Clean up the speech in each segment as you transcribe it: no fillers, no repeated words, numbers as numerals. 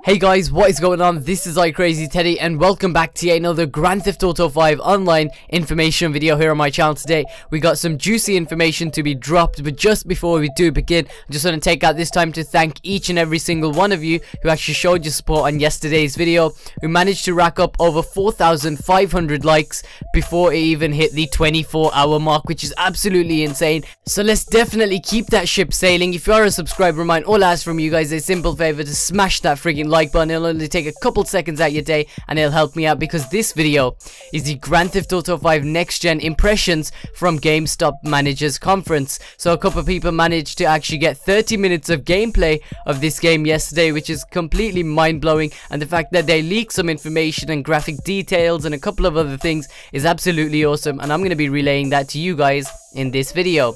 Hey guys, what is going on? This is iCrazyTeddy and welcome back to another Grand Theft Auto 5 online information video here on my channel. Today we got some juicy information to be dropped, but just before we do begin, I just want to take out this time to thank each and every single one of you who actually showed your support on yesterday's video. We managed to rack up over 4,500 likes before it even hit the 24-hour mark, which is absolutely insane. So let's definitely keep that ship sailing. If you are a subscriber of mine, all I ask from you guys is a simple favor to smash that friggin' like button. It'll only take a couple seconds out your day and it'll help me out, because this video is the Grand Theft Auto 5 next gen impressions from GameStop Managers Conference. So a couple of people managed to actually get 30 minutes of gameplay of this game yesterday, which is completely mind-blowing, and the fact that they leaked some information and graphic details and a couple of other things is absolutely awesome, and I'm going to be relaying that to you guys in this video.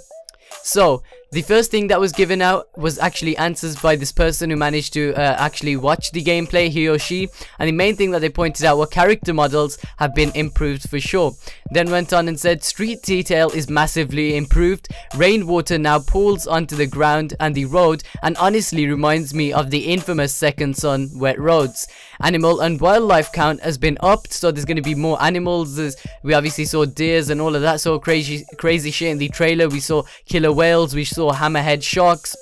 So the first thing that was given out was actually answers by this person who managed to actually watch the gameplay, he or she, and the main thing that they pointed out were character models have been improved for sure. Then went on and said street detail is massively improved, rainwater now pools onto the ground and the road, and honestly reminds me of the infamous Second Son wet roads. Animal and wildlife count has been upped, so there's going to be more animals. We obviously saw deers and all of that sort of crazy shit in the trailer. We saw killer whales, we saw hammerhead sharks,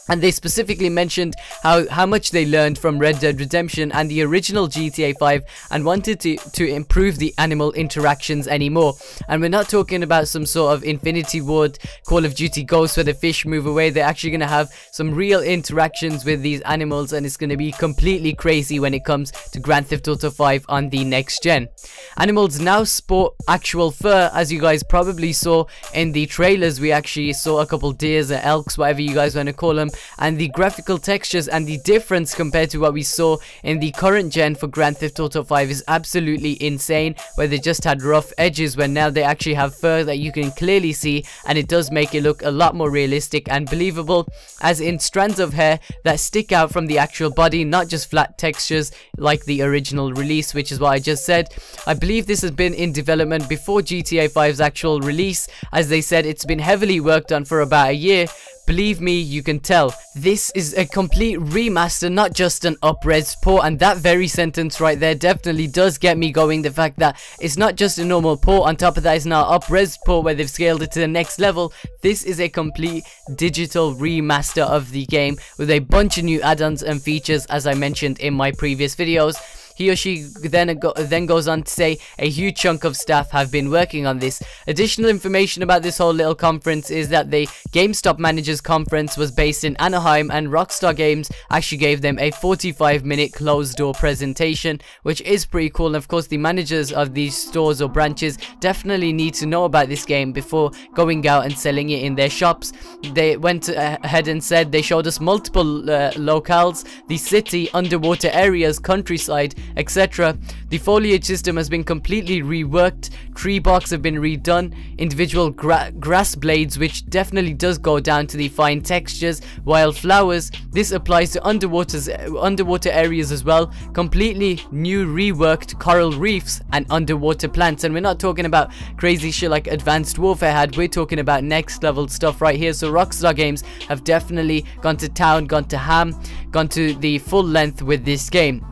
and they specifically mentioned how much they learned from Red Dead Redemption and the original GTA 5 and wanted to improve the animal interactions anymore. And we're not talking about some sort of Infinity Ward Call of Duty Ghosts where the fish move away. They're actually going to have some real interactions with these animals, and it's going to be completely crazy when it comes to Grand Theft Auto 5 on the next gen. Animals now sport actual fur, as you guys probably saw in the trailers. We actually saw a couple deers or elks, whatever you guys want to call them, and the graphical textures and the difference compared to what we saw in the current gen for Grand Theft Auto 5 is absolutely insane, where they just had rough edges, where now they actually have fur that you can clearly see, and it does make it look a lot more realistic and believable, as in strands of hair that stick out from the actual body, not just flat textures like the original release, which is what I just said. I believe this has been in development before GTA 5's actual release, as they said it's been heavily worked on for about a year. Believe me, you can tell. This is a complete remaster, not just an up-res port, and that very sentence right there definitely does get me going. The fact that it's not just a normal port, on top of that it's now an up-res port where they've scaled it to the next level. This is a complete digital remaster of the game with a bunch of new add-ons and features, as I mentioned in my previous videos. He or she then goes on to say a huge chunk of staff have been working on this. Additional information about this whole little conference is that the GameStop Managers Conference was based in Anaheim, and Rockstar Games actually gave them a 45-minute closed door presentation, which is pretty cool. And of course the managers of these stores or branches definitely need to know about this game before going out and selling it in their shops. They went ahead and said they showed us multiple locales, the city, underwater areas, countryside, etc. The foliage system has been completely reworked, tree barks have been redone, individual grass blades, which definitely does go down to the fine textures, while flowers, this applies to underwater areas as well, completely new reworked coral reefs and underwater plants. And we're not talking about crazy shit like Advanced Warfare had, we're talking about next level stuff right here. So Rockstar Games have definitely gone to town, gone to ham, gone to the full length with this game.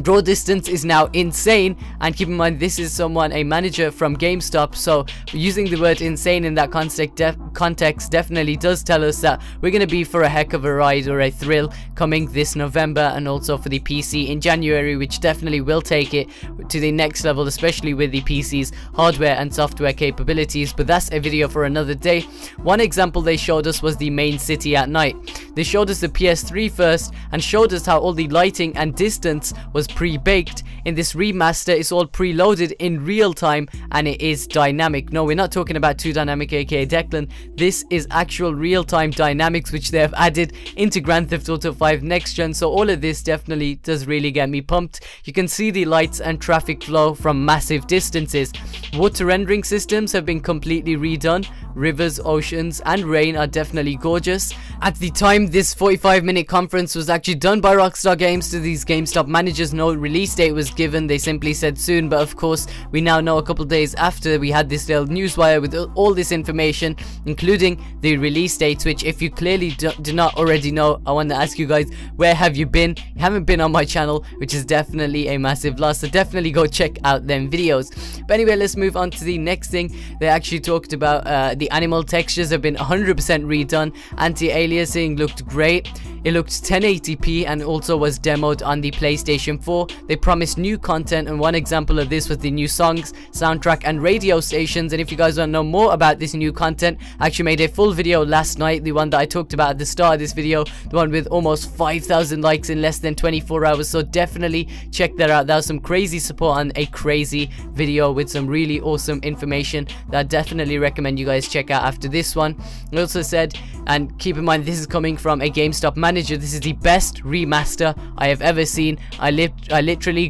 Draw distance is now insane, and keep in mind this is a manager from GameStop, so using the word insane in that context definitely does tell us that we're going to be for a heck of a ride or a thrill coming this November, and also for the PC in January, which definitely will take it to the next level, especially with the PC's hardware and software capabilities. But that's a video for another day. One example they showed us was the main city at night. They showed us the PS3 first and showed us how all the lighting and distance was pre-baked. In this remaster, it's all preloaded in real time and it is dynamic. No, we're not talking about 2 Dynamic aka Declan. This is actual real-time dynamics which they have added into Grand Theft Auto 5 next gen. So all of this definitely does really get me pumped. You can see the lights and traffic flow from massive distances. Water rendering systems have been completely redone. rivers, oceans, and rain are definitely gorgeous. At the time, this 45-minute conference was actually done by Rockstar Games to these GameStop managers. No release date was given, they simply said soon, but of course, we now know a couple days after we had this little newswire with all this information, including the release dates, which if you clearly do not already know, I want to ask you guys, where have you been? You haven't been on my channel, which is definitely a massive loss, so definitely go check out them videos. But anyway, let's move on to the next thing. They actually talked about the animal textures have been 100% redone. Anti-aliasing looked great. It looked 1080p and also was demoed on the PlayStation 4. They promised new content, and one example of this was the new songs, soundtrack, and radio stations. And if you guys want to know more about this new content, I actually made a full video last night, the one that I talked about at the start of this video, the one with almost 5,000 likes in less than 24 hours. So definitely check that out. That was some crazy support on a crazy video with some really awesome information that I definitely recommend you guys check out after this one. I also said, and keep in mind this is coming from a GameStop manager, this is the best remaster I have ever seen. I literally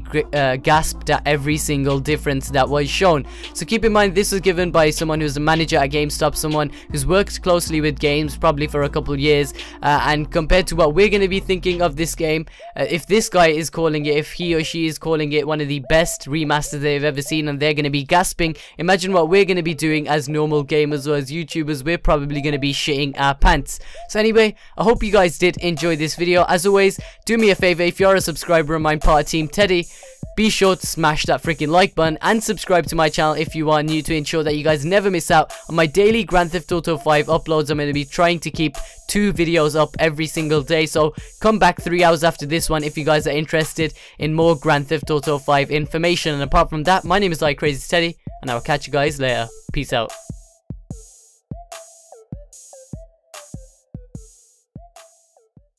gasped at every single difference that was shown. So keep in mind this was given by someone who's a manager at GameStop, someone who's worked closely with games probably for a couple of years, and compared to what we're going to be thinking of this game, if this guy is calling it, if he or she is calling it one of the best remasters they've ever seen, and they're going to be gasping, imagine what we're going to be doing as normal gamers or as YouTubers. We're probably going to be shitting our pants. So anyway, I hope you guys did enjoy this video. As always, do me a favor, if you're a subscriber and I'm part of Team Teddy, be sure to smash that freaking like button and subscribe to my channel if you are new, to ensure that you guys never miss out on my daily Grand Theft Auto 5 uploads. I'm going to be trying to keep 2 videos up every single day, so come back 3 hours after this one if you guys are interested in more Grand Theft Auto 5 information. And apart from that, my name is iCrazyTeddy, and I will catch you guys later. Peace out.